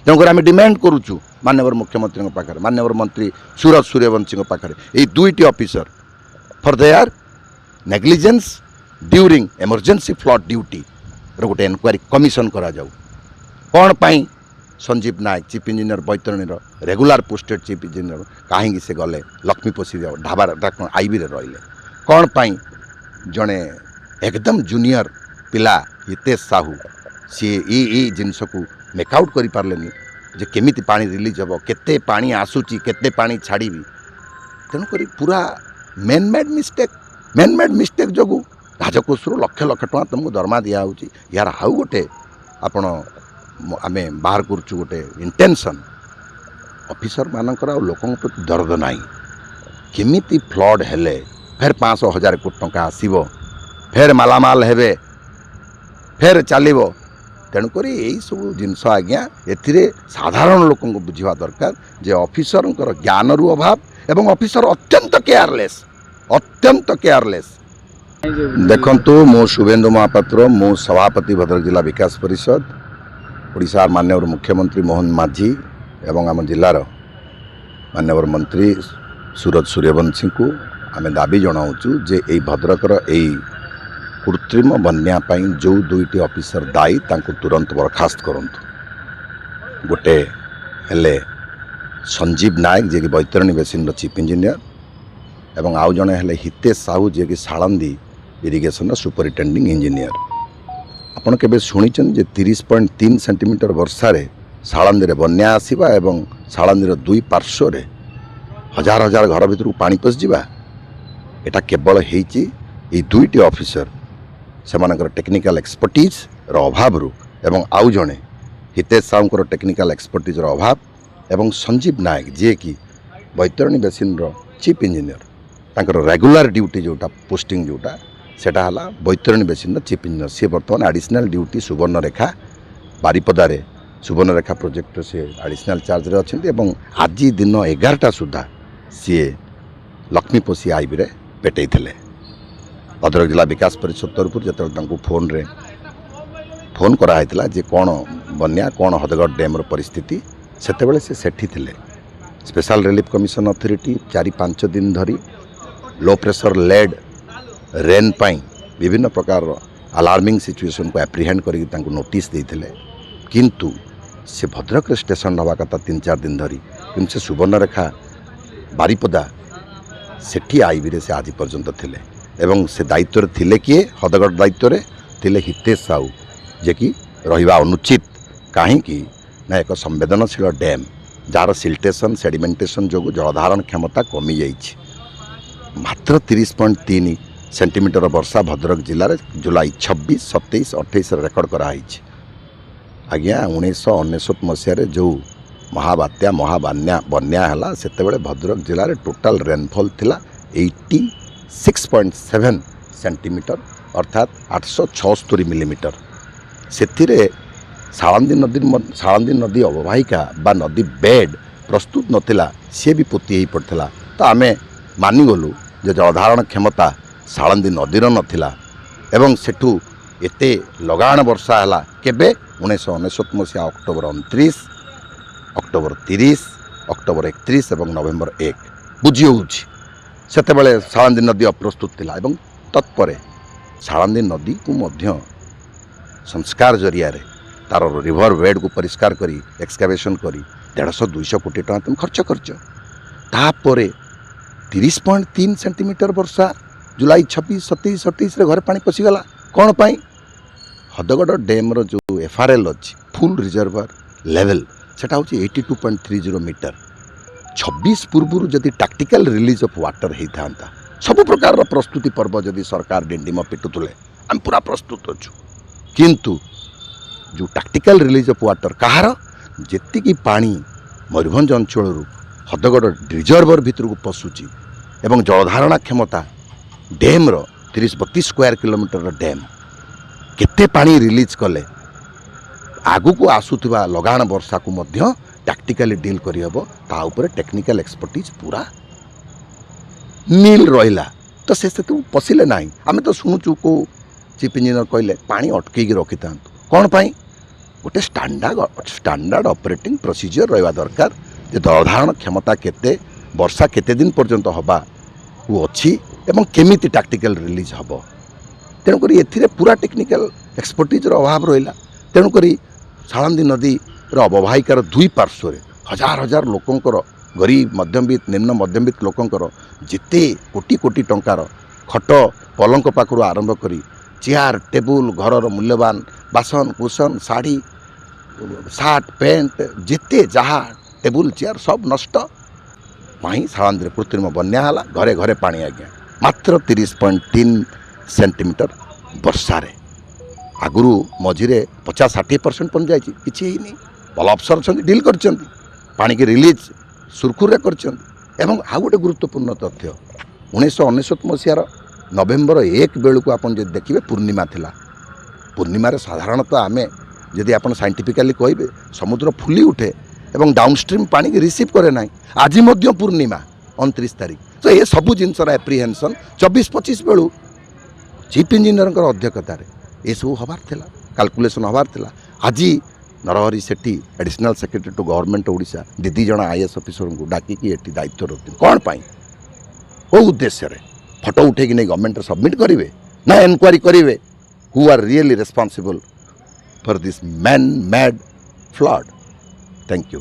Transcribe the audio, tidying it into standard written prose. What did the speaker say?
तेणुकर आम डिमांड करुचु माननीय मुख्यमंत्री पाखे माननीय मंत्री सूरज सूर्यवंशी पाखे ये दुईटी officer for their negligence during emergency flood duty गोटे इनक्वारी कमिशन करा जाऊ कौन पाई Sanjeev Nayak chief engineer Baitarani regular posted chief engineer कहीं से गले लक्ष्मीपोषी ढाबा आईबी रही कौन पाई जड़े एकदम जूनियर पिला हितेश साहू सी ये जिनस को मेकआउट कर पार्लेनी जे केमिति पानी रिलीज हम केते पानी आसूची केते पानी छाड़ी तेणुक पूरा मेन मेड मिस्टेक जो राजकोष लक्ष लक्ष टका तुमको दरमा दिया यार हाउ गोटे आपण आम बाहर करुचु गोटे इंटेंशन ऑफिसर मानकर लोकों प्रति दर्द ना केमिति फ्लड हेले फेर 500,000 कोटी टंका आसीबो फेर मालामाल हेबे फेर चलो तेणुक यही सब जिनस आज्ञा ए साधारण लोक बुझा दरकार जे ऑफिसर ज्ञान रु अभाव एवं ऑफिसर अत्यंत केयरलेस देखंतु मो शुभेन्दु महापात्र मो सभापति भद्रक जिला विकास परिषद ओडिशा माननीय मुख्यमंत्री मोहन माझी एवं आम जिलार माननीय मंत्री सूरज सूर्यवंशी को आम दाबी जनाऊँ जे यही भद्रकर यही कृत्रिम बन्या जो दुईटी ऑफिसर दायी तांको तुरंत बरखास्त करंतु गोटे हेले संजीव नायक जे कि बैतरणी बेसिन चीफ इंजीनियर एवं आउ जड़े हेले हितेश साहू जे कि सालंदी इरिगेशन सुपरिटेंडिंग इंजीनियर आपन केबे शुणिचन जे 30.3 सेंटीमीटर वर्षा रे सालंदी रे बन्या आसीबा एवं सालंदी दुई पार्श्व रे हजार हजार घर भितर पानी पस जिबा एटा केवल हेची ए दुईटी ऑफिसर सेमानकर टेक्निकल एक्सपर्टीज रो अभाव रु एवं आउ जड़े हितेश साहू टेक्निकल एक्सपर्टीज रो अभाव एवं संजीव नायक जे कि बैतरणी बेसिन रो चीफ इंजीनियर तांकर रेगुलर ड्यूटी जोटा पोस्टिंग जोटा सेटा हला बैतरणी बेसिन रो चीफ इंजीनियर सी बर्तमान एडिशनल ड्यूटी सुवर्णरेखा बारिपदारे सुवर्णरेखा प्रोजेक्ट से एडिशनल चार्ज रे अछंती एवं आज दिन 11टा सुधा सी लक्ष्मीपोषी आईबी रे पेटई थिले भद्रक जिला विकास परिषद तरफ जो फोन कराइला जे कौन बन्या कौन हदगढ़ डैम परिस्थिति सेतेबेले से सेठी थिले स्पेशल रिलीफ कमिशन अथॉरिटी 4-5 दिन धरी लो प्रेशर लेड रेन पाई विभिन्न प्रकार अलार्मिंग सिचुएशन को एप्रिहेंड करके नोटिस देते किंतु से भद्रक स्टेशन हवा कथा 3-4 दिन धरी किंतु से सुवर्णरेखा बारिपदा सेठी आईबी से आज पर्यंत थिले एवं से दायित्व थिले किए हदगढ़ दायित्व थिले हितेश साहू जे कि रहिबा अनुचित कहीं ना एक संवेदनशील डैम जार सिल्टेशन सेडिमेंटेशन जो जलधारण क्षमता कमी जाइए मात्र 30.3 सेंटीमीटर वर्षा भद्रक जिले जुलाई 26, 27, 28 रेकर्ड कराई आज्ञा 1999 मसीह जो महाबात्या बन्या है से भद्रक जिले टोटाल रेनफॉल थिला 86.7 सेंटीमीटर अर्थात 876 मिलीमीटर से सालंदी नदी अववाहिका बा नदी बेड प्रस्तुत नथिला सी भी पोती हो पड़ता तो आम मानिगलु जे जलधारण क्षमता सालंदी नदीर नथिला एवं सेठू एते लगाण वर्षा है केबे 1999 मसीहा अक्टोबर 29, अक्टोबर 30, अक्टोबर 31 और नवेम्बर 1 बुझी होउछि सेतेबेले सालंदी नदी अप्रस्तुत थिला एवं तत्परे सालंदी नदी को मध्य संस्कार जरिया रे तार रिभर बेड को परिष्कार करी एक्सकावेशन करी 150-200 कोटी टका तुम खर्च करछ तापरे 30.3 सेंटीमीटर वर्षा जुलाई 26, 27, 28 रे घर पानी पशिगला कौन पाई हदगढ़ डैम रो जो एफआरएल अच्छी फुल रिजर्वर लेवल सेटा होची 82.30 मीटर 26 पूर्व जदि टैक्टिकल रिलीज ऑफ वाटर होता सब प्रकार प्रस्तुति पर्व जदि सरकार डिंडिम पिटुले आम पूरा प्रस्तुत अच्छु किंतु जो टैक्टिकल रिलीज ऑफ वाटर कहार जी पानी मयूरभंज अंचल हदगढ़ रिजर्वर भितर को पशुची एवं जलधारणा क्षमता डैम रो 30-32 स्क्वायर किलोमीटर डैम केते पानी रिलीज कले आगु को आसुथिबा लगाण वर्षा को मध्य टैक्टिकली डील करी हबो ता ऊपर टेक्निकल एक्सपर्टीज पूरा नील रहिला तो से पशिले ना आम तो शुणुचु को चीफ इंजीनियर कहले पानी अटकई रखी था कौन पाई गोटे स्टैंडर्ड ऑपरेटिंग प्रोसीजर रहा दरकार जे अवधारण क्षमता केते वर्षा केते दिन पर्यंत हवा वो अच्छी एवं केमिति टैक्टिकल रिलीज हम तेणुक ए पूरा टेक्निकल एक्सपर्टीजर अभाव रहा तेणुक साळंदी नदी अववाहिकार दुई पार्श्व हजार हजार लोकंकर गरीब मध्यमवित्त निम्न मध्यमवित्त लोकंकर जिते कोटी कोटी टंकार खट पलंक पाखु आरंभ करी चेयर टेबुल घरर मूल्यवान बासन कुसन शाढ़ी सार्ट पैंट जिते जहाँ टेबुल चेयर सब नष्ट पाई साळंदी कृत्रिम बन्या है घरे घरे पानी आज्ञा मात्र 30.3 सेंटीमीटर वर्षार आगु मझे 50-60% पहुँच जाए कि भल अफसर अच्छा डील कर पानी की रिलीज सुरखुरे कर आउ गोटे गुरुत्वपूर्ण तथ्य 1999 मसीहार नवेम्बर 1 बेलू आप देखिए पूर्णिमा थिला पूर्णिमार साधारणतः आम जदि आप साइंटिफिकाली कहे समुद्र फुली उठे एवं डाउनस्ट्रीम पानी की रिसीव करे ना आज पूर्णिमा 29 तारीख तो ये सबू जिनसर एप्रिहेंशन 24-25 बेलू चीफ इंजीनियर अध्यक्षतार ये सब हबार थिला कैलकुलेशन हबार थिला आज Narahari Sethi additional secretary to government Odisha दीदी जन आईएएस ऑफिसर को डाकिकी एटी दायित्व रखते कौन पाई को उद्देश्य फोटो उठे नहीं गवर्नमेंट सबमिट करेंगे ना एनक्वारी करेंगे who are really responsible for this man made flood thank you.